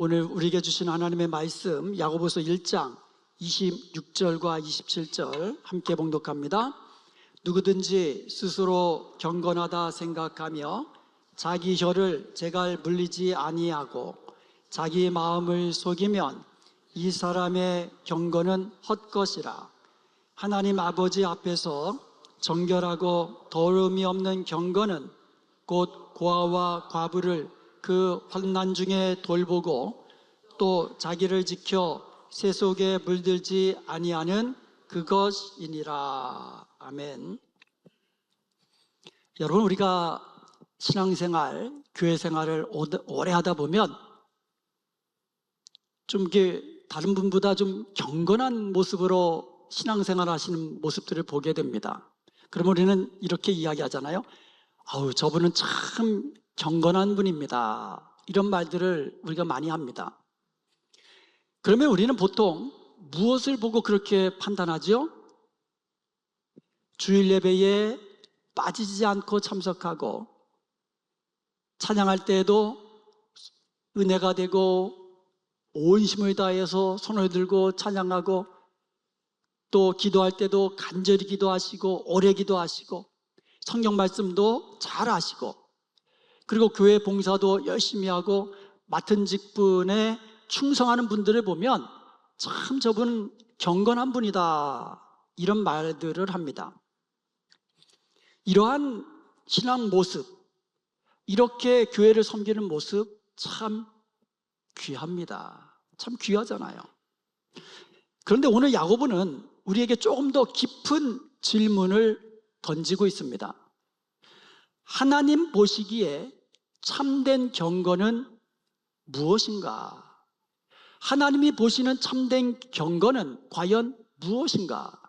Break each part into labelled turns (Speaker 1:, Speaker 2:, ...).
Speaker 1: 오늘 우리에게 주신 하나님의 말씀 야고보서 1장 26절과 27절 함께 봉독합니다. 누구든지 스스로 경건하다 생각하며 자기 혀를 제갈 물리지 아니하고 자기 마음을 속이면 이 사람의 경건은 헛것이라. 하나님 아버지 앞에서 정결하고 더러움이 없는 경건은 곧 고아와 과부를 그 환난 중에 돌보고 또 자기를 지켜 새 속에 물들지 아니하는 그것이니라. 아멘. 여러분, 우리가 신앙생활, 교회생활을 오래 하다 보면 좀 이렇게 다른 분보다 좀 경건한 모습으로 신앙생활 하시는 모습들을 보게 됩니다. 그럼 우리는 이렇게 이야기하잖아요. 아우, 저분은 참 경건한 분입니다. 이런 말들을 우리가 많이 합니다. 그러면 우리는 보통 무엇을 보고 그렇게 판단하죠? 주일 예배에 빠지지 않고 참석하고 찬양할 때에도 은혜가 되고 온 힘을 다해서 손을 들고 찬양하고 또 기도할 때도 간절히 기도하시고 오래 기도하시고 성경 말씀도 잘 하시고 그리고 교회 봉사도 열심히 하고 맡은 직분에 충성하는 분들을 보면 참 저분은 경건한 분이다, 이런 말들을 합니다. 이러한 신앙 모습, 이렇게 교회를 섬기는 모습 참 귀합니다. 참 귀하잖아요. 그런데 오늘 야고보는 우리에게 조금 더 깊은 질문을 던지고 있습니다. 하나님 보시기에 참된 경건은 무엇인가? 하나님이 보시는 참된 경건은 과연 무엇인가?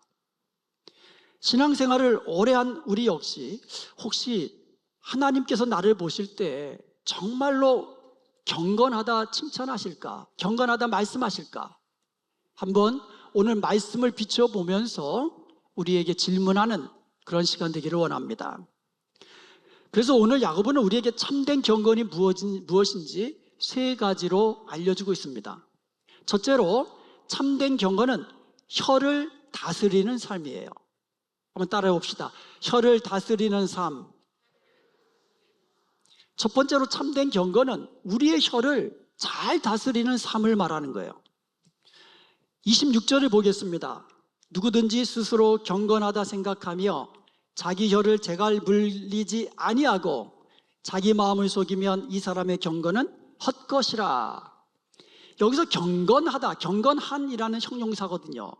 Speaker 1: 신앙생활을 오래 한 우리 역시 혹시 하나님께서 나를 보실 때 정말로 경건하다 칭찬하실까? 경건하다 말씀하실까? 한번 오늘 말씀을 비춰보면서 우리에게 질문하는 그런 시간 되기를 원합니다. 그래서 오늘 야고보는 우리에게 참된 경건이 무엇인지 세 가지로 알려주고 있습니다. 첫째로 참된 경건은 혀를 다스리는 삶이에요. 한번 따라해 봅시다. 혀를 다스리는 삶. 첫 번째로 참된 경건은 우리의 혀를 잘 다스리는 삶을 말하는 거예요. 26절을 보겠습니다. 누구든지 스스로 경건하다 생각하며 자기 혀를 제갈 물리지 아니하고 자기 마음을 속이면 이 사람의 경건은 헛것이라. 여기서 경건하다, 경건한이라는 형용사거든요.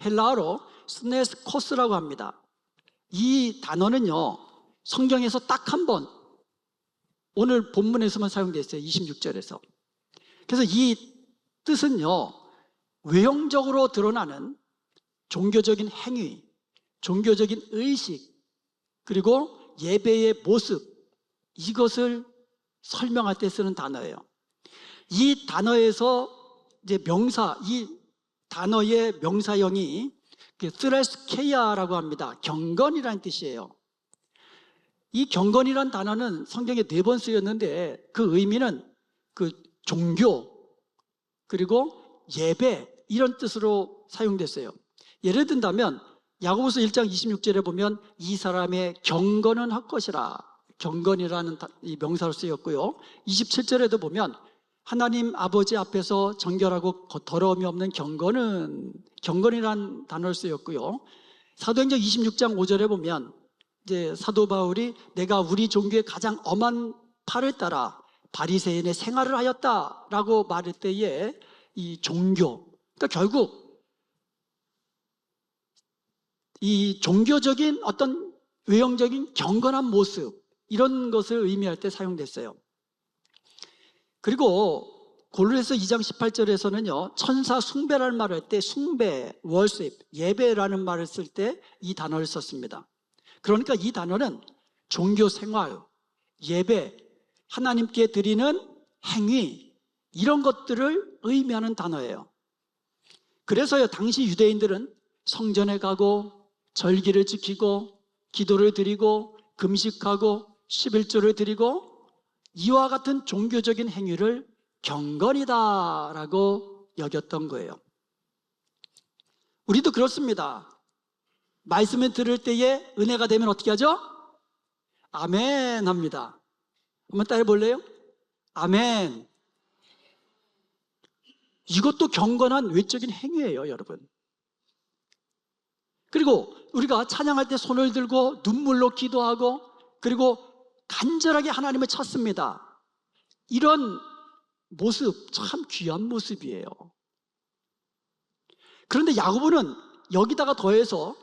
Speaker 1: 헬라어로 스네스코스라고 합니다. 이 단어는요, 성경에서 딱 한 번 오늘 본문에서만 사용되어 있어요. 26절에서. 그래서 이 뜻은요, 외형적으로 드러나는 종교적인 행위, 종교적인 의식, 그리고 예배의 모습, 이것을 설명할 때 쓰는 단어예요. 이 단어에서 이제 명사, 이 단어의 명사형이 스레스케이아라고 합니다. 경건이라는 뜻이에요. 이 경건이라는 단어는 성경에 4번 쓰였는데 그 의미는 그 종교 그리고 예배 이런 뜻으로 사용됐어요. 예를 든다면 야고보서 1장 26절에 보면 이 사람의 경건은 헛것이라, 경건이라는 이 명사로 쓰였고요. 27절에도 보면 하나님 아버지 앞에서 정결하고 더러움이 없는 경건이라는 단어를 쓰였고요. 사도행전 26장 5절에 보면 이제 사도 바울이 내가 우리 종교의 가장 엄한 팔을 따라 바리새인의 생활을 하였다라고 말할 때에 이 종교, 그러니까 결국 이 종교적인 어떤 외형적인 경건한 모습, 이런 것을 의미할 때 사용됐어요. 그리고 골로새서 2장 18절에서는요, 천사 숭배라는 말을 할 때 숭배, 월십, 예배라는 말을 쓸 때 이 단어를 썼습니다. 그러니까 이 단어는 종교 생활, 예배, 하나님께 드리는 행위, 이런 것들을 의미하는 단어예요. 그래서요, 당시 유대인들은 성전에 가고 절기를 지키고 기도를 드리고 금식하고 11조를 드리고 이와 같은 종교적인 행위를 경건이다라고 여겼던 거예요. 우리도 그렇습니다. 말씀을 들을 때에 은혜가 되면 어떻게 하죠? 아멘 합니다. 한번 따라해 볼래요? 아멘. 이것도 경건한 외적인 행위예요, 여러분. 그리고 우리가 찬양할 때 손을 들고 눈물로 기도하고 그리고 간절하게 하나님을 찾습니다. 이런 모습 참 귀한 모습이에요. 그런데 야고보는 여기다가 더해서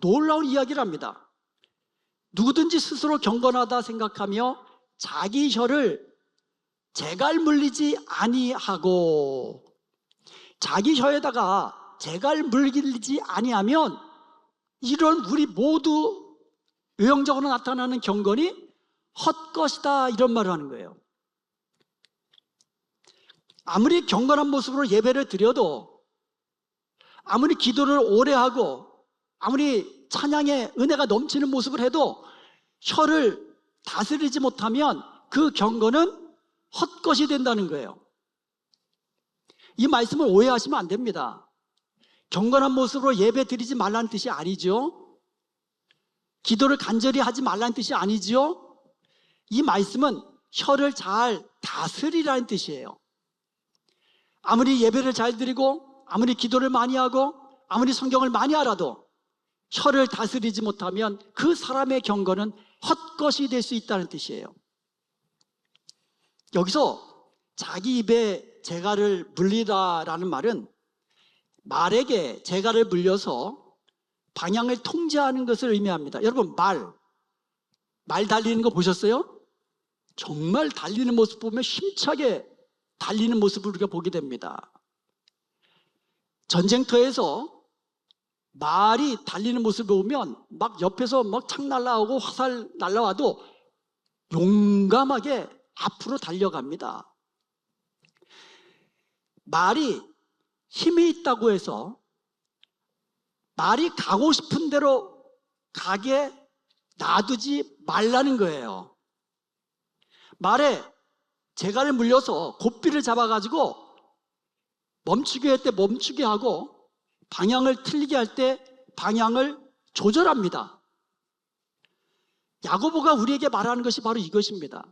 Speaker 1: 놀라운 이야기를 합니다. 누구든지 스스로 경건하다 생각하며 자기 혀를 재갈 물리지 아니하고, 자기 혀에다가 재갈 물리지 아니하면 이런 우리 모두 외형적으로 나타나는 경건이 헛것이다, 이런 말을 하는 거예요. 아무리 경건한 모습으로 예배를 드려도, 아무리 기도를 오래 하고, 아무리 찬양의 은혜가 넘치는 모습을 해도 혀를 다스리지 못하면 그 경건은 헛것이 된다는 거예요. 이 말씀을 오해하시면 안 됩니다. 경건한 모습으로 예배 드리지 말라는 뜻이 아니죠. 기도를 간절히 하지 말라는 뜻이 아니죠. 이 말씀은 혀를 잘 다스리라는 뜻이에요. 아무리 예배를 잘 드리고 아무리 기도를 많이 하고 아무리 성경을 많이 알아도 혀를 다스리지 못하면 그 사람의 경건은 헛것이 될 수 있다는 뜻이에요. 여기서 자기 입에 재갈을 물리다라는 말은 말에게 재갈을 물려서 방향을 통제하는 것을 의미합니다. 여러분, 말 달리는 거 보셨어요? 정말 달리는 모습 보면 힘차게 달리는 모습을 우리가 보게 됩니다. 전쟁터에서 말이 달리는 모습을 보면 막 옆에서 막 창 날라오고 화살 날라와도 용감하게 앞으로 달려갑니다. 말이 힘이 있다고 해서 말이 가고 싶은 대로 가게 놔두지 말라는 거예요. 말에 재갈을 물려서 고삐를 잡아가지고 멈추게 할 때 멈추게 하고 방향을 틀리게 할 때 방향을 조절합니다. 야고보가 우리에게 말하는 것이 바로 이것입니다.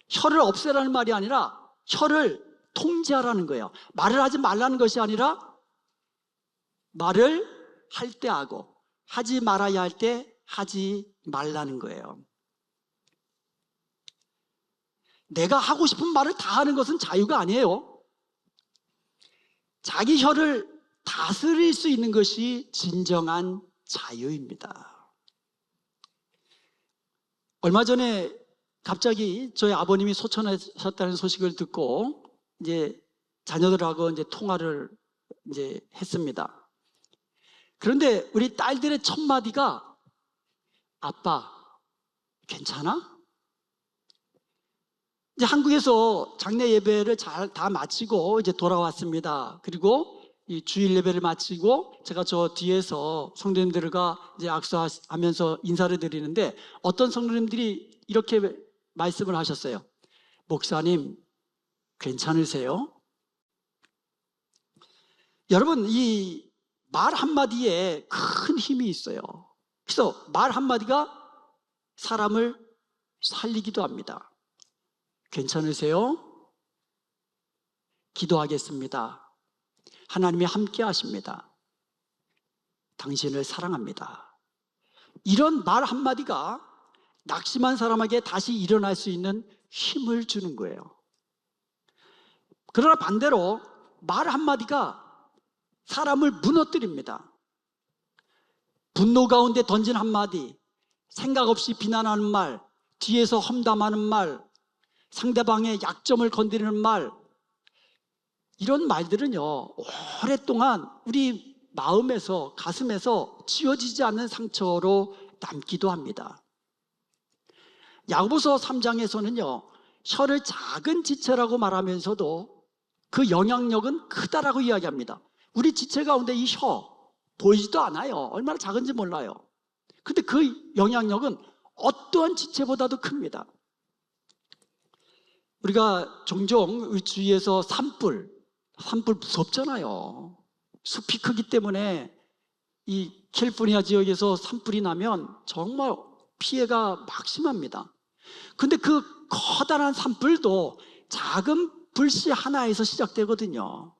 Speaker 1: 혀를 없애라는 말이 아니라 혀를 통제하라는 거예요. 말을 하지 말라는 것이 아니라 말을 할 때 하고 하지 말아야 할 때 하지 말라는 거예요. 내가 하고 싶은 말을 다 하는 것은 자유가 아니에요. 자기 혀를 다스릴 수 있는 것이 진정한 자유입니다. 얼마 전에 갑자기 저희 아버님이 소천하셨다는 소식을 듣고 이제 자녀들하고 이제 통화를 이제 했습니다. 그런데 우리 딸들의 첫 마디가 아빠 괜찮아? 이제 한국에서 장례 예배를 잘 다 마치고 이제 돌아왔습니다. 그리고 이 주일 예배를 마치고 제가 저 뒤에서 성도님들과 이제 악수하면서 인사를 드리는데 어떤 성도님들이 이렇게 말씀을 하셨어요. 목사님 괜찮으세요? 여러분, 이 말 한마디에 큰 힘이 있어요. 그래서 말 한마디가 사람을 살리기도 합니다. 괜찮으세요? 기도하겠습니다. 하나님이 함께 하십니다. 당신을 사랑합니다. 이런 말 한마디가 낙심한 사람에게 다시 일어날 수 있는 힘을 주는 거예요. 그러나 반대로 말 한마디가 사람을 무너뜨립니다. 분노 가운데 던진 한마디, 생각 없이 비난하는 말, 뒤에서 험담하는 말, 상대방의 약점을 건드리는 말, 이런 말들은요 오랫동안 우리 마음에서 가슴에서 지워지지 않는 상처로 남기도 합니다. 야고보서 3장에서는요 혀를 작은 지체라고 말하면서도 그 영향력은 크다라고 이야기합니다. 우리 지체 가운데 이 혀 보이지도 않아요. 얼마나 작은지 몰라요. 근데 그 영향력은 어떠한 지체보다도 큽니다. 우리가 종종 우리 주위에서 산불 무섭잖아요. 숲이 크기 때문에 이 캘리포니아 지역에서 산불이 나면 정말 피해가 막심합니다. 근데 그 커다란 산불도 작은 불씨 하나에서 시작되거든요.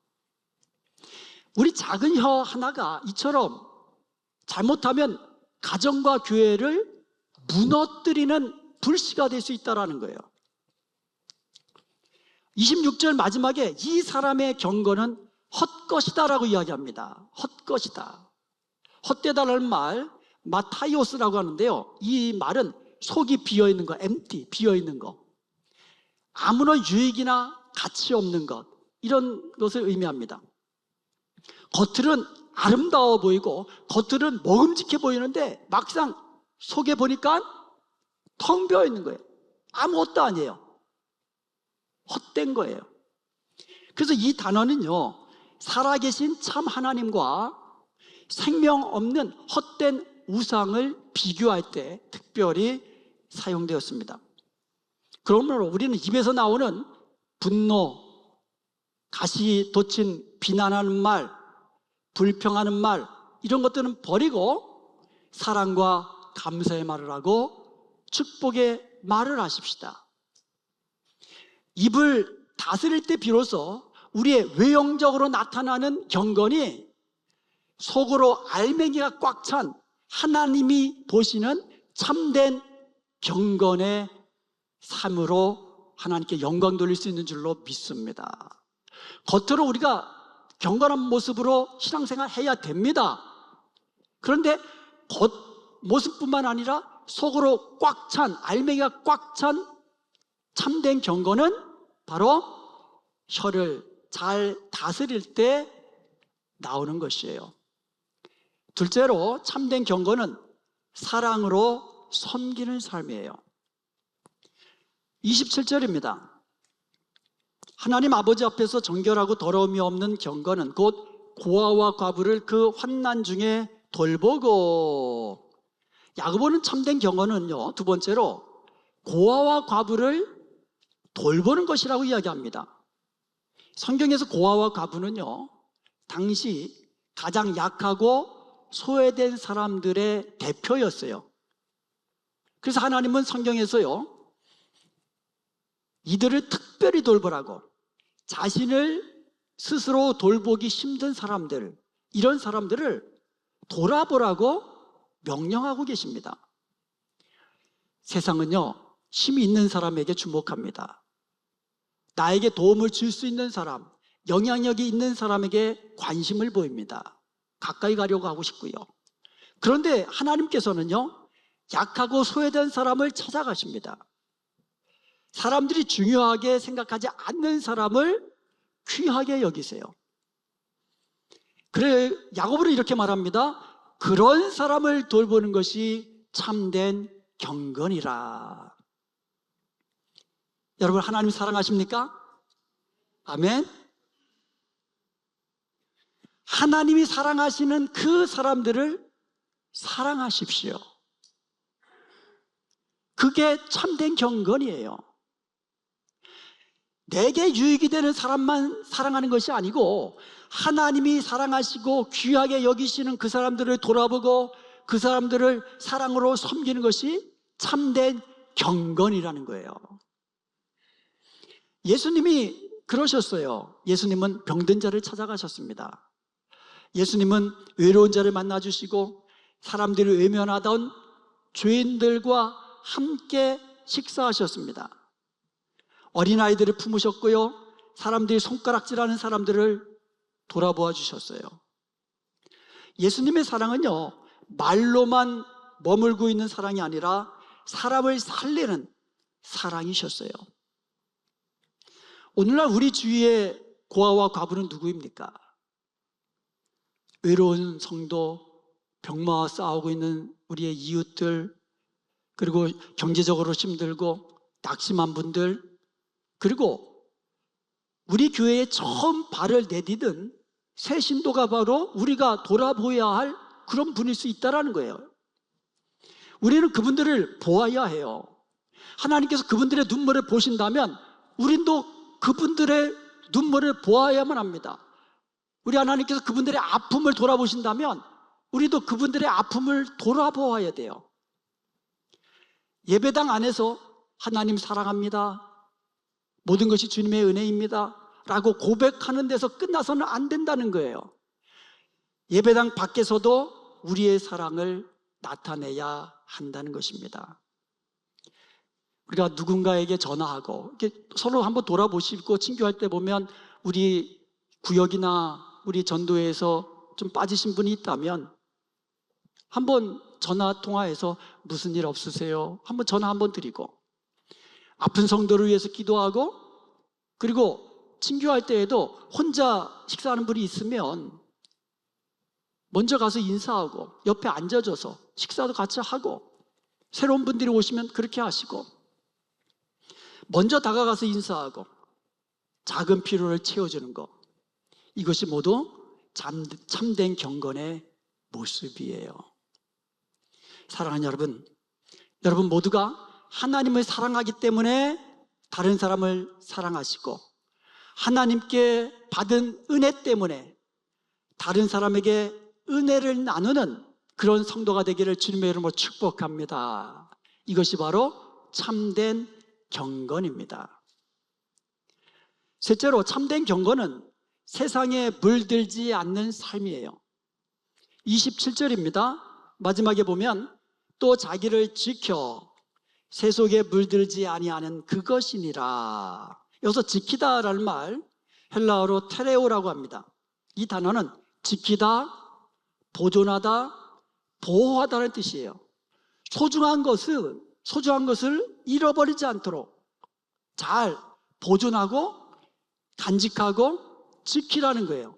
Speaker 1: 우리 작은 혀 하나가 이처럼 잘못하면 가정과 교회를 무너뜨리는 불씨가 될 수 있다는 거예요. 26절 마지막에 이 사람의 경건은 헛것이다라고 이야기합니다. 헛것이다. 헛되다라는 말 마타이오스라고 하는데요, 이 말은 속이 비어있는 거, empty, 비어있는 거, 아무런 유익이나 가치 없는 것, 이런 것을 의미합니다. 겉으로는 아름다워 보이고 겉으로는 먹음직해 보이는데 막상 속에 보니까 텅 비어있는 거예요. 아무것도 아니에요. 헛된 거예요. 그래서 이 단어는요, 살아계신 참 하나님과 생명 없는 헛된 우상을 비교할 때 특별히 사용되었습니다. 그러므로 우리는 입에서 나오는 분노, 가시 돋친 비난하는 말, 불평하는 말, 이런 것들은 버리고 사랑과 감사의 말을 하고 축복의 말을 하십시다. 입을 다스릴 때 비로소 우리의 외형적으로 나타나는 경건이 속으로 알맹이가 꽉 찬 하나님이 보시는 참된 경건의 삶으로 하나님께 영광 돌릴 수 있는 줄로 믿습니다. 겉으로 우리가 경건한 모습으로 신앙생활 해야 됩니다. 그런데 겉모습뿐만 아니라 속으로 꽉 찬, 알맹이가 꽉 찬 참된 경건은 바로 혀를 잘 다스릴 때 나오는 것이에요. 둘째로 참된 경건은 사랑으로 섬기는 삶이에요. 27절입니다. 하나님 아버지 앞에서 정결하고 더러움이 없는 경건은 곧 고아와 과부를 그 환난 중에 돌보고, 야고보는 참된 경건은요, 두 번째로 고아와 과부를 돌보는 것이라고 이야기합니다. 성경에서 고아와 과부는요, 당시 가장 약하고 소외된 사람들의 대표였어요. 그래서 하나님은 성경에서요, 이들을 특별히 돌보라고, 자신을 스스로 돌보기 힘든 사람들, 이런 사람들을 돌아보라고 명령하고 계십니다. 세상은요, 힘이 있는 사람에게 주목합니다. 나에게 도움을 줄 수 있는 사람, 영향력이 있는 사람에게 관심을 보입니다. 가까이 가려고 하고 싶고요. 그런데 하나님께서는요, 약하고 소외된 사람을 찾아가십니다. 사람들이 중요하게 생각하지 않는 사람을 귀하게 여기세요. 그래, 야고보는 이렇게 말합니다. 그런 사람을 돌보는 것이 참된 경건이라. 여러분, 하나님 사랑하십니까? 아멘. 하나님이 사랑하시는 그 사람들을 사랑하십시오. 그게 참된 경건이에요. 내게 유익이 되는 사람만 사랑하는 것이 아니고 하나님이 사랑하시고 귀하게 여기시는 그 사람들을 돌아보고 그 사람들을 사랑으로 섬기는 것이 참된 경건이라는 거예요. 예수님이 그러셨어요. 예수님은 병든 자를 찾아가셨습니다. 예수님은 외로운 자를 만나주시고 사람들이 외면하던 죄인들과 함께 식사하셨습니다. 어린아이들을 품으셨고요, 사람들이 손가락질하는 사람들을 돌아보아 주셨어요. 예수님의 사랑은요, 말로만 머물고 있는 사랑이 아니라 사람을 살리는 사랑이셨어요. 오늘날 우리 주위의 고아와 과부는 누구입니까? 외로운 성도, 병마와 싸우고 있는 우리의 이웃들, 그리고 경제적으로 힘들고 낙심한 분들, 그리고 우리 교회에 처음 발을 내디딘 새 신도가 바로 우리가 돌아보아야 할 그런 분일 수 있다는 거예요. 우리는 그분들을 보아야 해요. 하나님께서 그분들의 눈물을 보신다면 우린도 그분들의 눈물을 보아야만 합니다. 우리 하나님께서 그분들의 아픔을 돌아보신다면 우리도 그분들의 아픔을 돌아보아야 돼요. 예배당 안에서 하나님 사랑합니다, 모든 것이 주님의 은혜입니다 라고 고백하는 데서 끝나서는 안 된다는 거예요. 예배당 밖에서도 우리의 사랑을 나타내야 한다는 것입니다. 우리가 누군가에게 전화하고 이렇게 서로 한번 돌아보시고 친교할 때 보면 우리 구역이나 우리 전도회에서 좀 빠지신 분이 있다면 한번 전화 통화해서 무슨 일 없으세요? 한번 전화 한번 드리고, 아픈 성도를 위해서 기도하고, 그리고 친교할 때에도 혼자 식사하는 분이 있으면 먼저 가서 인사하고 옆에 앉아줘서 식사도 같이 하고, 새로운 분들이 오시면 그렇게 하시고, 먼저 다가가서 인사하고 작은 필요를 채워주는 것, 이것이 모두 참된 경건의 모습이에요. 사랑하는 여러분 모두가 하나님을 사랑하기 때문에 다른 사람을 사랑하시고, 하나님께 받은 은혜 때문에 다른 사람에게 은혜를 나누는 그런 성도가 되기를 주님의 이름으로 축복합니다. 이것이 바로 참된 경건입니다. 셋째로, 참된 경건은 세상에 물들지 않는 삶이에요. 27절입니다. 마지막에 보면 또 자기를 지켜 세속에 물들지 아니하는 그것이니라. 여기서 지키다라는 말, 헬라어로 테레오라고 합니다. 이 단어는 지키다, 보존하다, 보호하다는 뜻이에요. 소중한 것을 잃어버리지 않도록 잘 보존하고 간직하고 지키라는 거예요.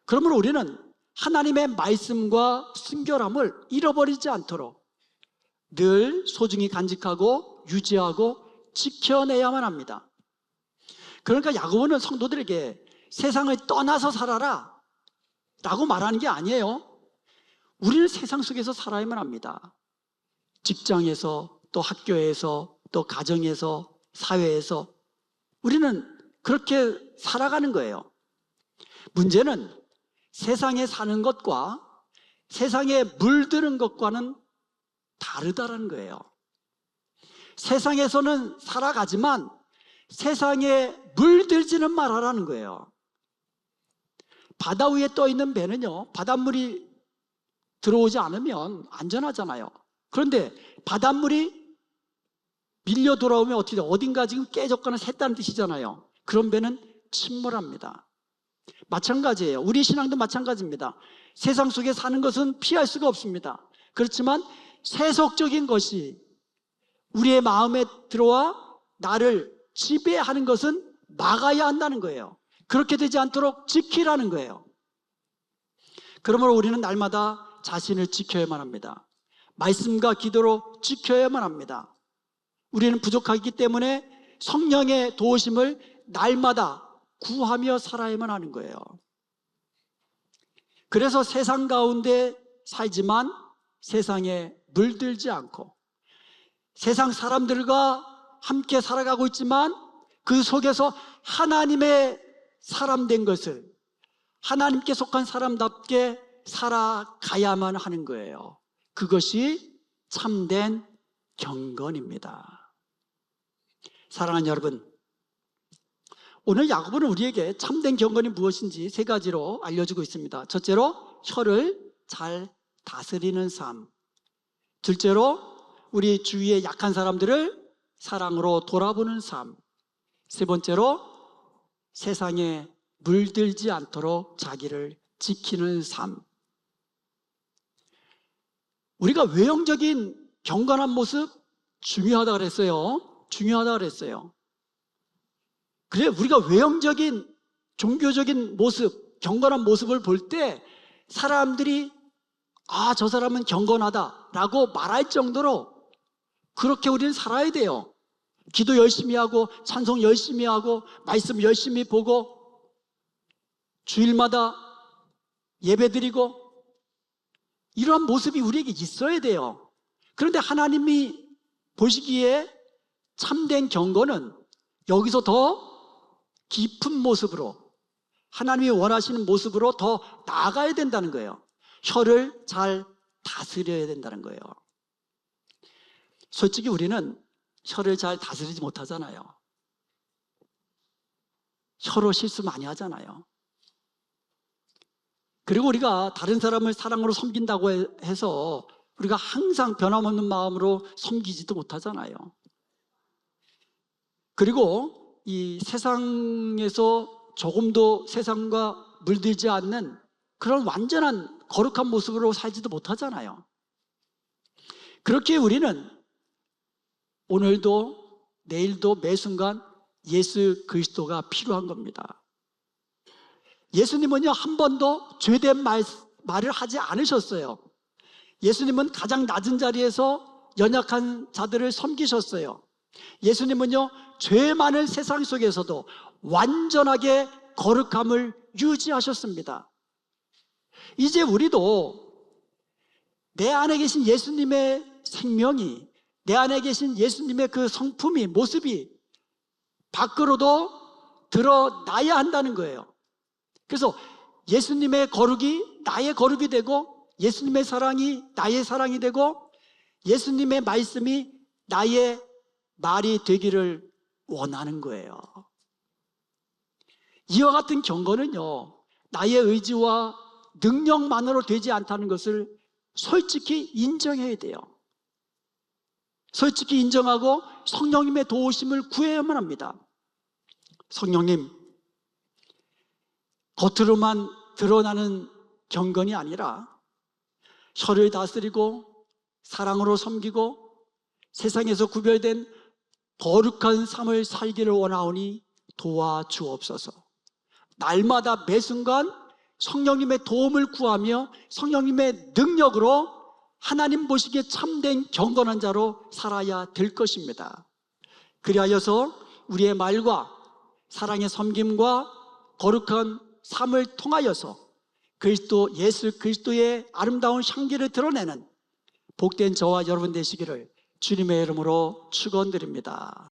Speaker 1: 그러므로 우리는 하나님의 말씀과 순결함을 잃어버리지 않도록 늘 소중히 간직하고 유지하고 지켜내야만 합니다. 그러니까 야고보는 성도들에게 세상을 떠나서 살아라 라고 말하는 게 아니에요. 우리는 세상 속에서 살아야만 합니다. 직장에서, 또 학교에서, 또 가정에서, 사회에서 우리는 그렇게 살아가는 거예요. 문제는 세상에 사는 것과 세상에 물드는 것과는 다르다는 거예요. 세상에서는 살아가지만 세상에 물들지는 말아라는 거예요. 바다 위에 떠 있는 배는요, 바닷물이 들어오지 않으면 안전하잖아요. 그런데 바닷물이 밀려 돌아오면 어떻게 돼요? 어딘가 지금 깨졌거나 샜다는 뜻이잖아요. 그런 배는 침몰합니다. 마찬가지예요. 우리 신앙도 마찬가지입니다. 세상 속에 사는 것은 피할 수가 없습니다. 그렇지만 세속적인 것이 우리의 마음에 들어와 나를 지배하는 것은 막아야 한다는 거예요. 그렇게 되지 않도록 지키라는 거예요. 그러므로 우리는 날마다 자신을 지켜야만 합니다. 말씀과 기도로 지켜야만 합니다. 우리는 부족하기 때문에 성령의 도우심을 날마다 구하며 살아야만 하는 거예요. 그래서 세상 가운데 살지만 세상에 물들지 않고, 세상 사람들과 함께 살아가고 있지만 그 속에서 하나님의 사람 된 것을, 하나님께 속한 사람답게 살아가야만 하는 거예요. 그것이 참된 경건입니다. 사랑하는 여러분, 오늘 야고보는 우리에게 참된 경건이 무엇인지 세 가지로 알려주고 있습니다. 첫째로, 혀를 잘 다스리는 삶. 둘째로, 우리 주위의 약한 사람들을 사랑으로 돌아보는 삶. 세 번째로, 세상에 물들지 않도록 자기를 지키는 삶. 우리가 외형적인 경건한 모습 중요하다 그랬어요. 중요하다 그랬어요. 그래, 우리가 외형적인 종교적인 모습, 경건한 모습을 볼 때 사람들이 아, 저 사람은 경건하다라고 말할 정도로 그렇게 우리는 살아야 돼요. 기도 열심히 하고 찬송 열심히 하고 말씀 열심히 보고 주일마다 예배드리고 이러한 모습이 우리에게 있어야 돼요. 그런데 하나님이 보시기에 참된 경건은 여기서 더 깊은 모습으로, 하나님이 원하시는 모습으로 더 나아가야 된다는 거예요. 혀를 잘 다스려야 된다는 거예요. 솔직히 우리는 혀를 잘 다스리지 못하잖아요. 혀로 실수 많이 하잖아요. 그리고 우리가 다른 사람을 사랑으로 섬긴다고 해서 우리가 항상 변함없는 마음으로 섬기지도 못하잖아요. 그리고 이 세상에서 조금도 세상과 물들지 않는 그런 완전한 거룩한 모습으로 살지도 못하잖아요. 그렇게 우리는 오늘도 내일도 매 순간 예수 그리스도가 필요한 겁니다. 예수님은요, 한 번도 죄된 말을 하지 않으셨어요. 예수님은 가장 낮은 자리에서 연약한 자들을 섬기셨어요. 예수님은요, 죄 많은 세상 속에서도 완전하게 거룩함을 유지하셨습니다. 이제 우리도 내 안에 계신 예수님의 생명이, 내 안에 계신 예수님의 그 성품이, 모습이 밖으로도 드러나야 한다는 거예요. 그래서 예수님의 거룩이 나의 거룩이 되고, 예수님의 사랑이 나의 사랑이 되고, 예수님의 말씀이 나의 말이 되기를 원하는 거예요. 이와 같은 경건은요, 나의 의지와 능력만으로 되지 않다는 것을 솔직히 인정해야 돼요. 솔직히 인정하고 성령님의 도우심을 구해야만 합니다. 성령님, 겉으로만 드러나는 경건이 아니라 혀를 다스리고 사랑으로 섬기고 세상에서 구별된 거룩한 삶을 살기를 원하오니 도와주옵소서. 날마다 매 순간 성령님의 도움을 구하며 성령님의 능력으로 하나님 보시기에 참된 경건한 자로 살아야 될 것입니다. 그리하여서 우리의 말과 사랑의 섬김과 거룩한 삶을 통하여서 그리스도, 예수 그리스도의 아름다운 향기를 드러내는 복된 저와 여러분 되시기를 주님의 이름으로 축원드립니다.